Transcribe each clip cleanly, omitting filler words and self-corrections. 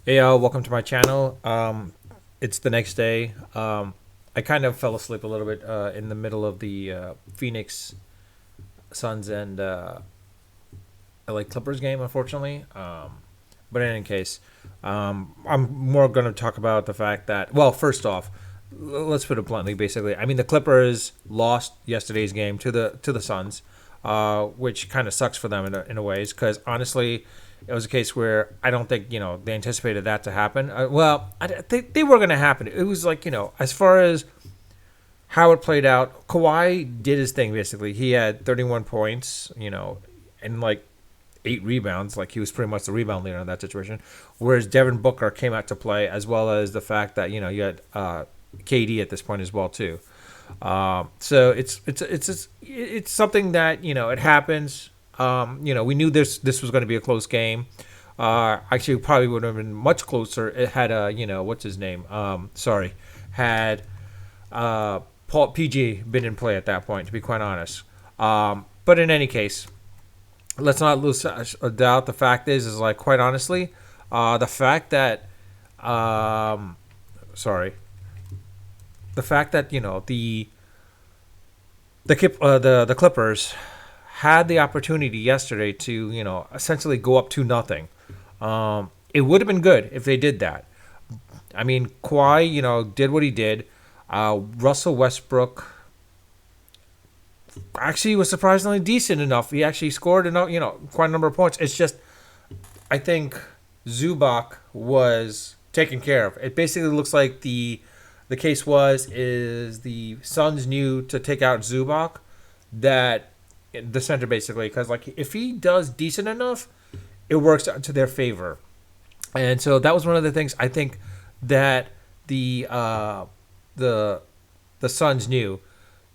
Hey, welcome to my channel. It's the next day. I kind of fell asleep a little bit in the middle of the Phoenix Suns and LA Clippers game, unfortunately. But in any case, I'm more going to talk about the fact that, well, first off, let's put it bluntly. Basically, I mean the Clippers lost yesterday's game to the Suns, which kind of sucks for them in a ways because honestly, it was a case where I don't think they anticipated that to happen. Well, they were going to happen. It was like as far as how it played out, Kawhi did his thing basically. He had 31 points, and like 8 rebounds. Like he was pretty much the rebound leader in that situation. Whereas Devin Booker came out to play, as well as the fact that you had KD at this point as well too. So it's something that it happens. We knew this was going to be a close game. Actually, probably would have been much closer. It had what's his name? Sorry, had Paul PG been in play at that point. To be quite honest, but in any case, let's not lose a doubt. The fact is like quite honestly, the fact that sorry, the fact that the Clippers had the opportunity yesterday to essentially go up 2-0. It would have been good if they did that. I mean, Kawhi did what he did. Russell Westbrook actually was surprisingly decent enough. He actually scored enough, quite a number of points. It's just I think Zubac was taken care of. It basically looks like the case is the Suns knew to take out Zubac, that the center basically, because like if he does decent enough, it works out to their favor. And so that was one of the things I think that the the Suns knew.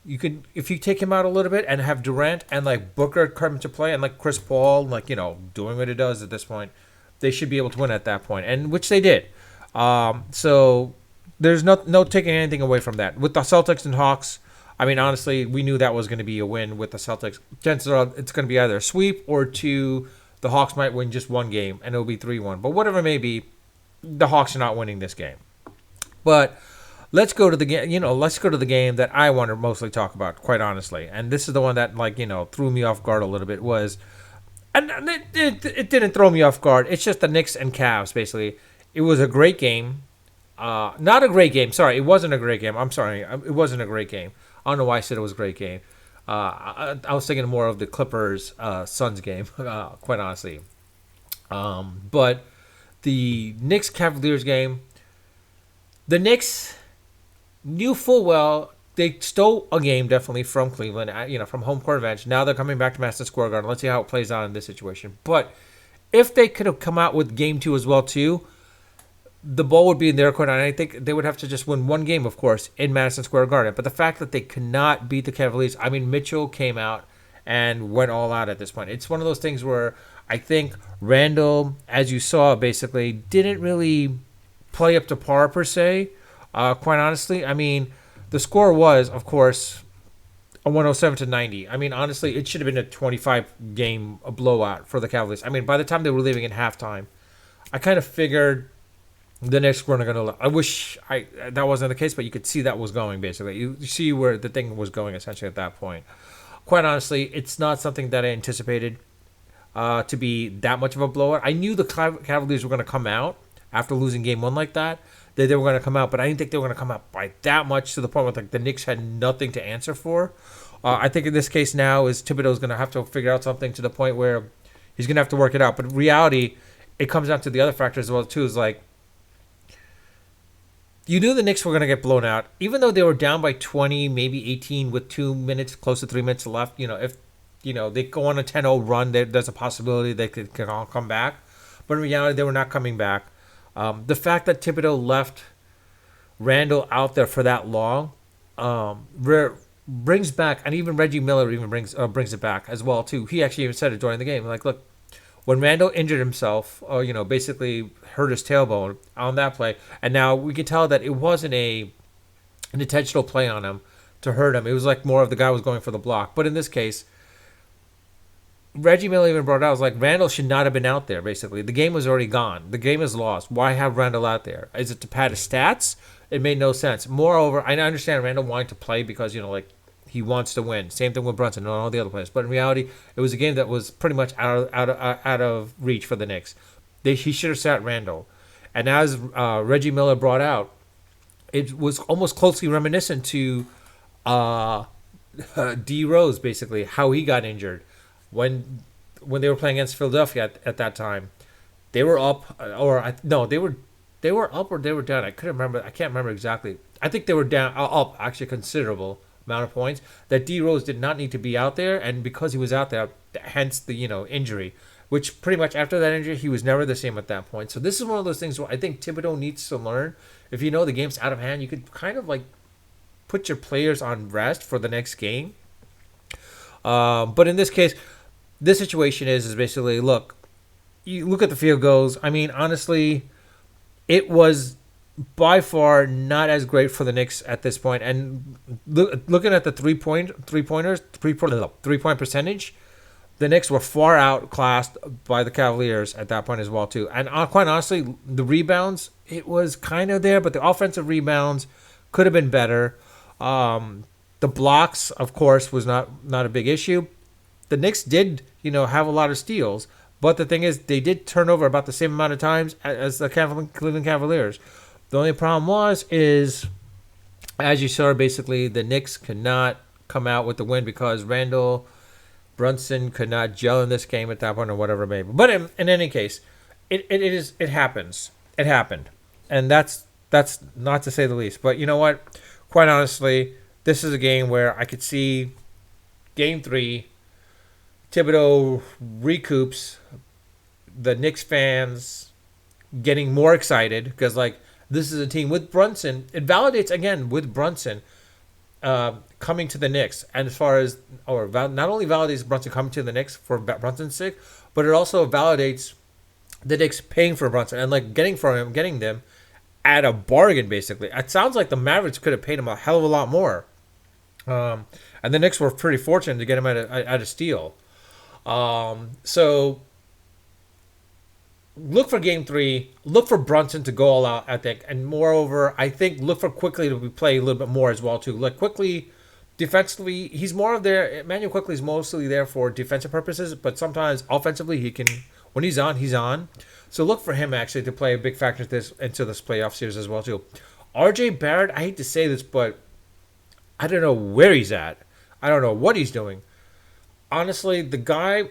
You could, if you take him out a little bit and have Durant and like Booker come to play and like Chris Paul, like doing what it does at this point, they should be able to win at that point, and which they did. So there's no taking anything away from that. With the Celtics and Hawks, I mean honestly, we knew that was going to be a win with the Celtics. Chances are it's going to be either a sweep or two. The Hawks might win just one game and it'll be 3-1. But whatever it may be, the Hawks are not winning this game. But let's go to the game. Let's go to the game that I want to mostly talk about, quite honestly. And this is the one that threw me off guard a little bit. And it didn't throw me off guard. It's just the Knicks and Cavs basically. It was a great game. Not a great game. Sorry, it wasn't a great game. I'm sorry, it wasn't a great game. I don't know why I said it was a great game. I was thinking more of the Clippers Suns game, quite honestly. But the Knicks Cavaliers game, the Knicks knew full well they stole a game definitely from Cleveland, from home court advantage. Now they're coming back to Madison Square Garden. Let's see how it plays out in this situation. But if they could have come out with game two as well too, the ball would be in their court, and I think they would have to just win one game, of course, in Madison Square Garden. But the fact that they could not beat the Cavaliers, I mean, Mitchell came out and went all out at this point. It's one of those things where I think Randall, as you saw, basically didn't really play up to par per se. Quite honestly, I mean, the score was, of course, a 107-90. I mean, honestly, it should have been a 25 game blowout for the Cavaliers. I mean, by the time they were leaving at halftime, I kind of figured the Knicks weren't going to. I wish that wasn't the case, but you could see that was going basically. You see where the thing was going essentially at that point. Quite honestly, it's not something that I anticipated to be that much of a blowout. I knew the Cavaliers were going to come out after losing game one like that. That they were going to come out, but I didn't think they were going to come out by that much to the point where like the Knicks had nothing to answer for. I think in this case now is Thibodeau's going to have to figure out something to the point where he's going to have to work it out. But in reality, it comes down to the other factors as well too. Is like, you knew the Knicks were going to get blown out, even though they were down by 20, maybe 18 with 2 minutes, close to 3 minutes left. If they go on a 10-0 run, there's a possibility they could all come back. But in reality, they were not coming back. The fact that Thibodeau left Randall out there for that long brings back, and even Reggie Miller even brings it back as well too. He actually even said it during the game, like, look, when Randall injured himself, basically hurt his tailbone on that play, and now we can tell that it wasn't an intentional play on him to hurt him. It was like more of the guy was going for the block. But in this case, Reggie Miller even brought out, I was like, Randall should not have been out there, basically. The game was already gone. The game is lost. Why have Randall out there? Is it to pad his stats? It made no sense. Moreover, I understand Randall wanting to play because, like, he wants to win. Same thing with Brunson and all the other players. But in reality, it was a game that was pretty much out of reach for the Knicks. He should have sat Randall. And as Reggie Miller brought out, it was almost closely reminiscent to D Rose, basically, how he got injured when they were playing against Philadelphia at that time. They were up, no, they were up or they were down. I couldn't remember. I can't remember exactly. I think they were down, up, actually, considerable amount of points. That D Rose did not need to be out there, and because he was out there, hence the injury. Which pretty much after that injury, he was never the same at that point. So this is one of those things where I think Thibodeau needs to learn. If you know the game's out of hand, you could kind of like put your players on rest for the next game. But in this case, this situation is basically, look, you look at the field goals. I mean, honestly, it was by far not as great for the Knicks at this point. And looking at the three-point percentage, the Knicks were far outclassed by the Cavaliers at that point as well too. And quite honestly, the rebounds, it was kind of there, but the offensive rebounds could have been better. The blocks, of course, was not a big issue. The Knicks did, have a lot of steals, but the thing is, they did turn over about the same amount of times as the Cleveland Cavaliers. The only problem is, as you saw, basically, the Knicks could not come out with the win because Randall Brunson could not gel in this game at that point or whatever it may be. But in any case, it happens. It happened. And that's not to say the least. But you know what? Quite honestly, this is a game where I could see Game 3, Thibodeau recoups, the Knicks fans getting more excited because, like, this is a team with Brunson. It validates, again, with Brunson coming to the Knicks. And as far as, not only validates Brunson coming to the Knicks for Brunson's sake, but it also validates the Knicks paying for Brunson and, like, getting them at a bargain, basically. It sounds like the Mavericks could have paid him a hell of a lot more. And the Knicks were pretty fortunate to get him at a steal. So look for Game 3. Look for Brunson to go all out, I think. And moreover, I think look for Quickly to play a little bit more as well, too. Like, Quickly, defensively, he's more of there. Emmanuel Quickly is mostly there for defensive purposes, but sometimes offensively, he can, when he's on, he's on. So look for him, actually, to play a big factor into this playoff series as well, too. RJ Barrett, I hate to say this, but I don't know where he's at. I don't know what he's doing. Honestly, the guy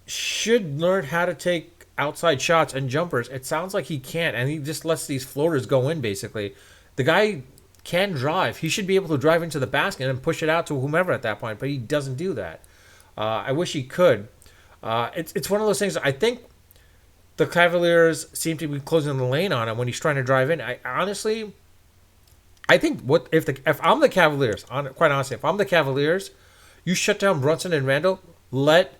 should learn how to take outside shots and jumpers. It sounds like he can't, and he just lets these floaters go in, basically. The guy can drive. He should be able to drive into the basket and push it out to whomever at that point, but he doesn't do that. I wish he could. It's one of those things. I think the Cavaliers seem to be closing the lane on him when he's trying to drive in. I think if I'm the Cavaliers, quite honestly, if I'm the Cavaliers, you shut down Brunson and Randall. Let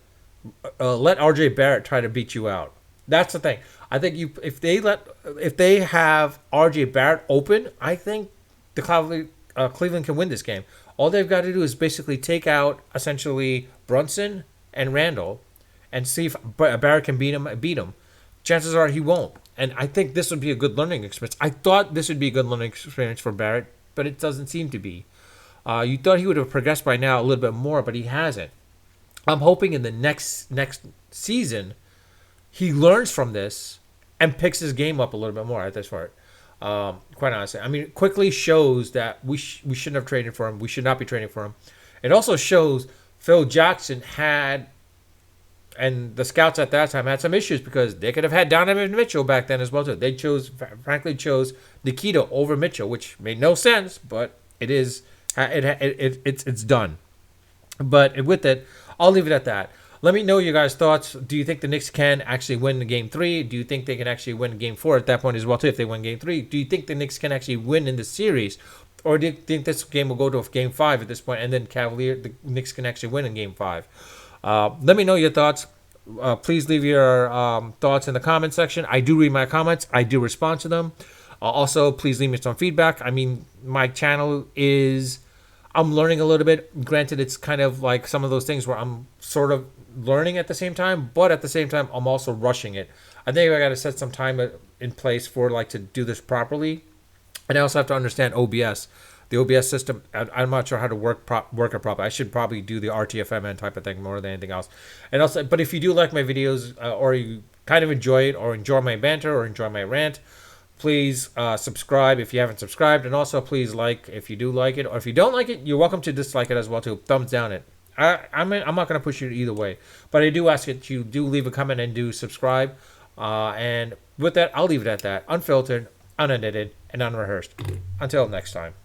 RJ Barrett try to beat you out. That's the thing. I think if they have RJ Barrett open, I think the Cleveland can win this game. All they've got to do is basically take out essentially Brunson and Randall, and see if Barrett can beat him. Chances are he won't. And I think this would be a good learning experience. I thought this would be a good learning experience for Barrett, but it doesn't seem to be. You thought he would have progressed by now a little bit more, but he hasn't. I'm hoping in the next season he learns from this and picks his game up a little bit more at this part. Quite honestly, I mean, Quickly shows that we shouldn't have traded for him. We should not be trading for him. It also shows Phil Jackson and the scouts at that time had some issues because they could have had Donovan Mitchell back then as well too. They frankly chose Nikita over Mitchell, which made no sense, but it is it's done. But with it, I'll leave it at that. Let me know your guys' thoughts. Do you think the Knicks can actually win the Game 3? Do you think they can actually win Game 4 at that point as well too if they win Game 3? Do you think the Knicks can actually win in the series? Or do you think this game will go to Game 5 at this point and then the Knicks can actually win in Game 5? Let me know your thoughts. Please leave your thoughts in the comment section. I do read my comments. I do respond to them. Also, please leave me some feedback. I mean, my channel is... I'm learning a little bit. Granted, it's kind of like some of those things where I'm sort of learning at the same time, but at the same time, I'm also rushing it. I think I got to set some time in place for like to do this properly, and I also have to understand OBS. The OBS system, I'm not sure how to work it properly. I should probably do the RTFMN type of thing more than anything else. And also, but if you do like my videos, or you kind of enjoy it, or enjoy my banter, or enjoy my rant, please subscribe if you haven't subscribed, and also please like if you do like it, or if you don't like it, you're welcome to dislike it as well too. Thumbs down it. I'm not going to push you either way, but I do ask that you do leave a comment and do subscribe. And with that, I'll leave it at that. Unfiltered, unedited, and unrehearsed. Until next time.